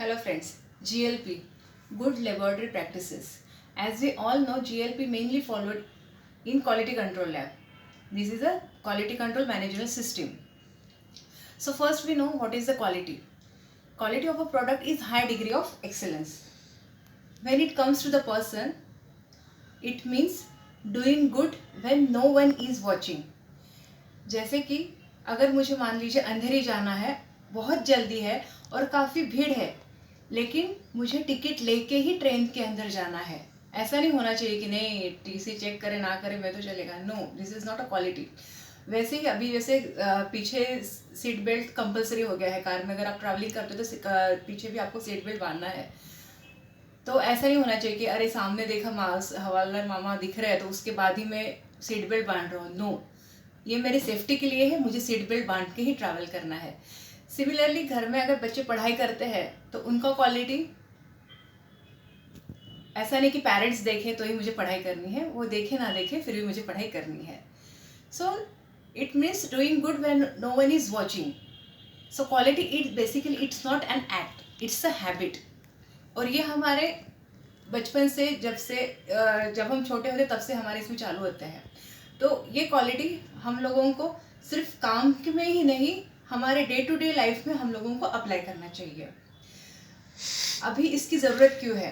Hello friends, GLP, Good Laboratory Practices. As we all know, GLP mainly followed in quality control lab. This is a quality control management system. So first we know what is the quality. Quality of a product is high degree of excellence. When it comes to the person, it means doing good when no one is watching. जैसे कि अगर मुझे मान लीजिए अंधेरी जाना है, बहुत जल्दी है और काफ़ी भीड़ है, लेकिन मुझे टिकट लेके ही ट्रेन के अंदर जाना है, ऐसा नहीं होना चाहिए कि नहीं टीसी चेक करे ना करे मैं तो चलेगा. No, this is not a quality. वैसे ही अभी वैसे पीछे सीट बेल्ट कंपलसरी हो गया है कार में. अगर आप ट्रैवलिंग करते हो तो पीछे भी आपको सीट बेल्ट बांधना है. तो ऐसा नहीं होना चाहिए कि अरे सामने देखा हवालदार मामा दिख रहे हैं तो उसके बाद ही मैं सीट बेल्ट बांध रहा हूँ. नो, ये मेरी सेफ्टी के लिए है, मुझे सीट बेल्ट बांध के ही ट्रैवल करना है. सिमिलरली घर में अगर बच्चे पढ़ाई करते हैं तो उनका क्वालिटी ऐसा नहीं कि पेरेंट्स देखें तो ही मुझे पढ़ाई करनी है, वो देखे ना देखे फिर भी मुझे पढ़ाई करनी है. So it means doing good when no one is watching. So quality it basically it's not an act, it's a habit. और ये हमारे बचपन से जब हम छोटे होते तब से हमारे इसमें चालू होते हैं. तो ये क्वालिटी हम लोगों को सिर्फ काम में ही नहीं, हमारे डे टू डे लाइफ में हम लोगों को अप्लाई करना चाहिए. अभी इसकी ज़रूरत क्यों है?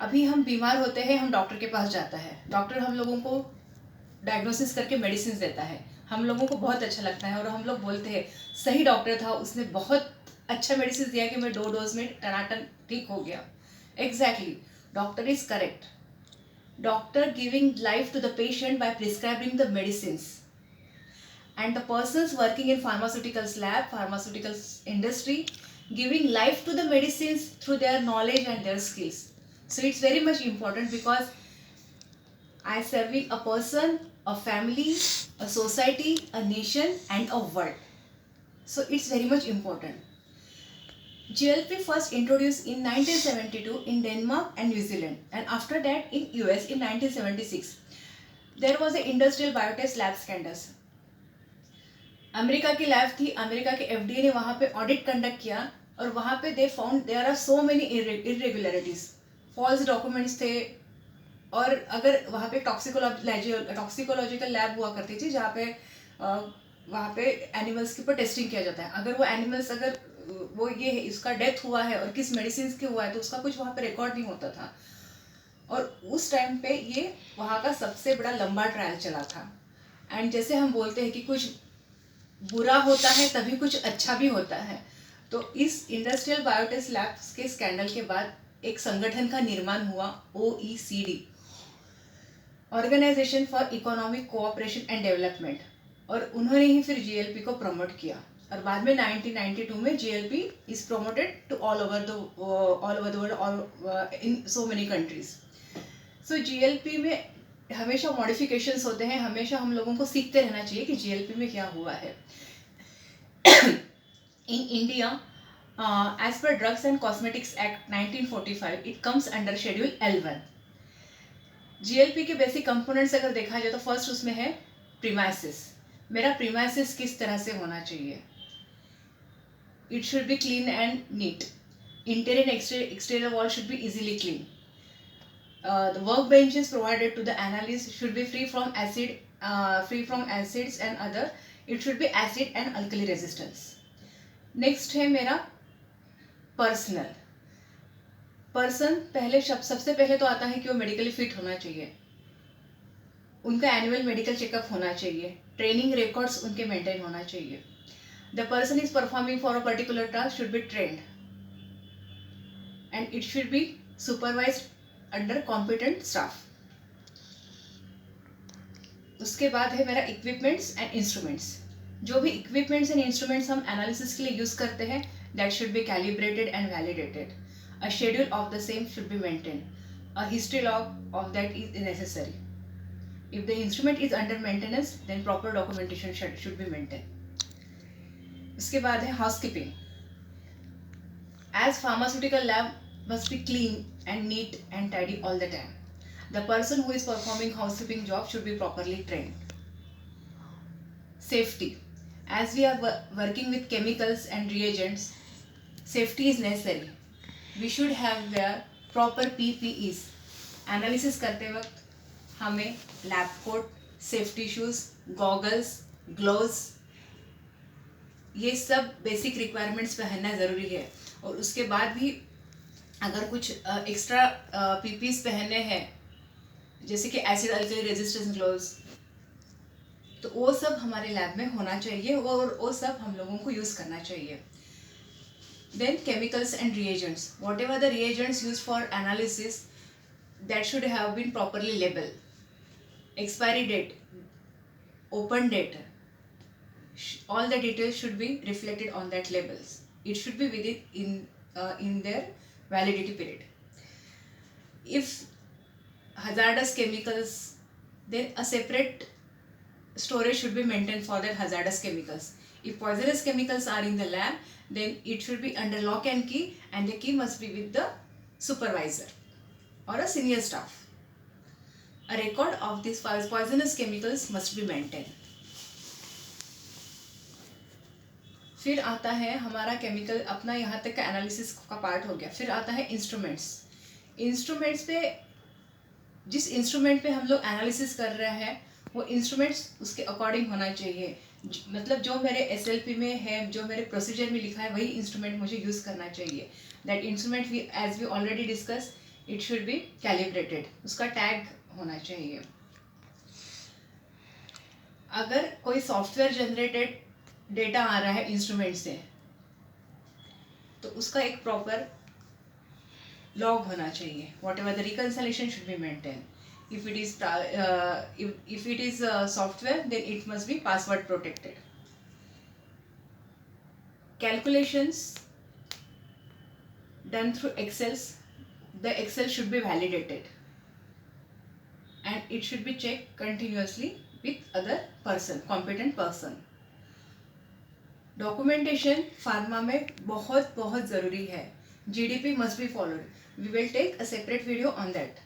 अभी हम बीमार होते हैं, हम डॉक्टर के पास जाता है, डॉक्टर हम लोगों को डायग्नोसिस करके मेडिसिन देता है, हम लोगों को बहुत अच्छा लगता है और हम लोग बोलते हैं सही डॉक्टर था, उसने बहुत अच्छा मेडिसिन दिया कि मैं 2 डोज में टनाटन ठीक हो गया. Exactly, doctor is correct. Doctor giving life to the patient by prescribing the medicines, and the persons working in pharmaceuticals lab, pharmaceuticals industry, giving life to the medicines through their knowledge and their skills. So it's very much important because I serving a person, a family, a society, a nation and a world. So it's very much important. GLP first introduced in 1972 in Denmark and New Zealand, and after that in US in 1976. There was an industrial biotest lab scandals. America की lab थी, America के FDA ने वहाँ पे audit conduct किया और वहाँ पे they found there are so many irregularities, false documents थे. और अगर वहाँ पे टॉक्सिकोलॉजिकल लैब हुआ करती थी जहाँ पे वहाँ पे एनिमल्स के ऊपर टेस्टिंग किया जाता है. अगर वो एनिमल्स अगर वो ये इसका डेथ हुआ है और किस मेडिसिन के हुआ है तो उसका कुछ वहाँ पे रिकॉर्ड नहीं होता था. और उस टाइम पे ये वहाँ का सबसे बड़ा लंबा ट्रायल चला था. एंड जैसे हम बोलते हैं कि कुछ बुरा होता है तभी कुछ अच्छा भी होता है, तो इस इंडस्ट्रियल बायोटेस्ट लैब्स के स्कैंडल के बाद एक संगठन का निर्माण हुआ, OECD, organisation for economic cooperation and development. और उन्होंने ही फिर GLP को प्रमोट किया और बाद में 1992 में GLP is promoted to all over the world in so many countries. So GLP में हमेशा मॉडिफिकेशंस होते हैं, हमेशा हम लोगों को सीखते रहना चाहिए कि GLP में क्या हुआ है. इन इंडिया, एज पर drugs and cosmetics act 1945, it comes under schedule L1. GLP के बेसिक कंपोनेंट्स अगर देखा जाए तो फर्स्ट उसमें है प्रीमाइसिस. मेरा प्रीमाइसिस किस तरह से होना चाहिए? It should be clean and neat. Interior and exterior wall should be easily clean. The workbenches provided to the analyst should be free from acids and other. It should be acid and alkali resistance. Next है मेरा personal. Person सबसे पहले तो आता है कि वो medically fit होना चाहिए, उनका एनुअल मेडिकल चेकअप होना चाहिए, ट्रेनिंग रिकॉर्ड्स उनके मेंटेन होना चाहिए. The person is performing for a particular task should be trained and it should be supervised under competent staff. उसके बाद है मेरा इक्विपमेंट्स एंड इंस्ट्रूमेंट्स. जो भी इक्विपमेंट्स एंड इंस्ट्रूमेंट्स हम एनालिसिस के लिए यूज करते हैं, that should be calibrated and validated. A schedule of the same should be maintain. A history log of that is necessary. If the instrument is under maintenance, then proper documentation should be maintained. उसके बाद है housekeeping. As pharmaceutical lab must be clean and neat and tidy all the time. The person who is performing housekeeping job should be properly trained. Safety. As we are working with chemicals and reagents, safety is necessary. We should have wear proper PPEs। Analysis करते वक्त हमें lab coat, safety shoes, goggles, gloves, ये सब basic requirements पहनना ज़रूरी है। और उसके बाद भी अगर कुछ एक्स्ट्रा PPEs पहनने हैं, जैसे कि एसिड अल्कली रेजिस्टेंस ग्लोव्स, तो वो सब हमारे लैब में होना चाहिए और वो सब हम लोगों को यूज़ करना चाहिए। Then chemicals and reagents. Whatever the reagents used for analysis, that should have been properly labeled. Expiry date, open date, all the details should be reflected on that labels. It should be within in their validity period. If hazardous chemicals, then a separate storage should be maintained for the hazardous chemicals. If poisonous chemicals are in the lab, then it should be under lock and key, and the key must be with the supervisor or a senior staff. A record of these poisonous chemicals must be maintained. फिर आता है हमारा chemical, अपना यहाँ तक का analysis का part हो गया। फिर आता है इंस्ट्रूमेंट्स। इंस्ट्रूमेंट्स पे, जिस इंस्ट्रूमेंट पे हम लोग एनालिसिस कर रहे हैं वो इंस्ट्रूमेंट्स उसके अकॉर्डिंग होना चाहिए। मतलब जो मेरे SLP में है, जो मेरे प्रोसीजर में लिखा है, वही इंस्ट्रूमेंट मुझे यूज़ करना चाहिए। That instrument we as we already discuss, it should be calibrated, उसका टैग होना चाहिए। अगर कोई सॉफ्टवेयर जनरेटेड डेटा आ रहा है इंस्ट्रूमेंट से, तो उसका एक प्रॉपर लॉग होना चाहिए। What ever the reconciliation should be maintain. If it is software, then it must be password protected. Calculations done through Excels, the Excel should be validated and it should be checked continuously with other person, competent person. Documentation pharma में बहुत बहुत ज़रूरी है। GDP must be followed. We will take a separate video on that.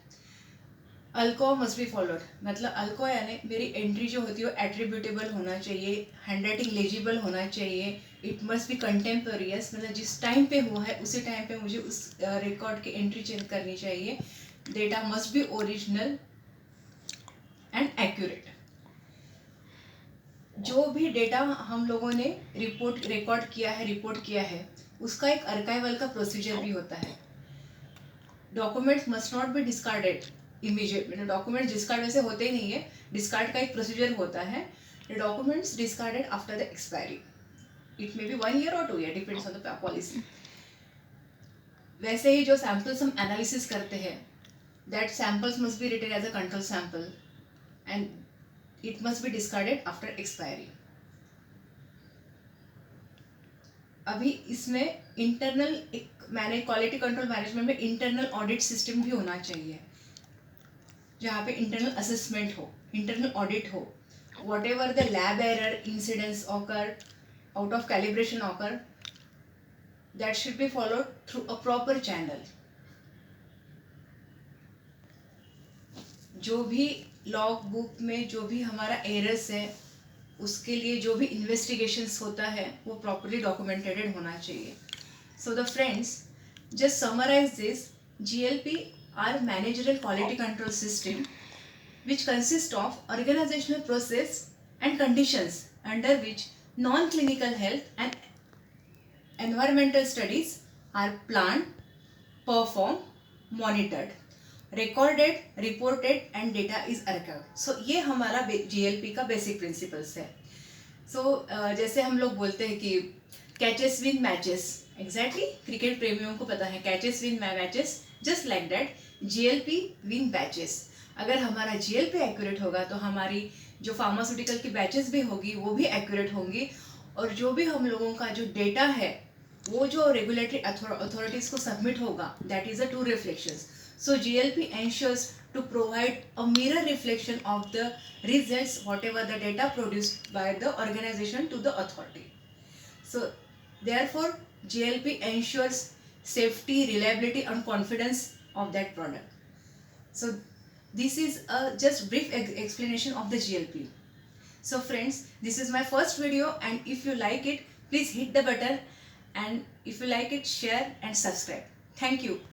ALCOA must be followed, मतलब ALCOA यानी मेरी entry जो होती है वो एट्रीब्यूटेबल होना चाहिए, हैंडराइटिंग लेजिबल होना चाहिए, इट मस्ट बी कंटेम्पोरियस, मतलब जिस टाइम पे हुआ है उसी टाइम पे मुझे उस रिकॉर्ड की एंट्री चेंज करनी चाहिए। Data must be original and accurate. जो भी डेटा हम लोगों ने रिकॉर्ड किया है, रिपोर्ट किया है, उसका एक आर्काइवल का प्रोसीजर भी होता है। Documents must not be discarded immediate, मतलब डॉक्यूमेंट्स डिस्कार्ड वैसे होते ही नहीं है, डिस्कार्ड का एक प्रोसीजर होता है। The documents discarded after the expiry, it may be 1 year or 2 year, depends on the policy. वैसे ही जो सैंपल्स हम एनालिसिस करते हैं, that samples must be retained as a control sample and it must be discarded after expiry. अभी इसमें internal, मैंने quality control management में इंटरनल ऑडिट सिस्टम भी होना चाहिए, जहाँ पे इंटरनल असेसमेंट हो, इंटरनल ऑडिट हो। Whatever the lab error incidents occur, out of calibration occur, that should be followed through a proper channel. जो भी लॉग बुक में जो भी हमारा एरर्स है, उसके लिए जो भी इन्वेस्टिगेशंस होता है वो प्रॉपरली डॉक्यूमेंटेड होना चाहिए। So the friends, just summarise this, GLP are managerial quality control system which consist of organizational process and conditions under which non-clinical health and environmental studies are planned, performed, monitored, recorded, reported and data is archived. So ये हमारा GLP का basic principles है। So जैसे हम लोग बोलते हैं कि catches win matches, exactly, cricket प्रेमियों को पता है catches win matches, just like that GLP win batches. अगर हमारा GLP एक्यूरेट होगा तो हमारी जो फार्मास्यूटिकल की बैचेस भी होगी वो भी एक्यूरेट होंगी, और जो भी हम लोगों का जो डेटा है वो जो रेगुलेटरी अथॉरिटीज़ को सबमिट होगा, that is a true reflections. So GLP ensures to provide a mirror reflection of the results whatever the data produced by the organisation to the authority. So therefore GLP ensures safety, reliability and confidence of that product. So this is a just brief explanation of the GLP. So friends, this is my first video, and if you like it, please hit the button, and if you like it, share and subscribe. Thank you.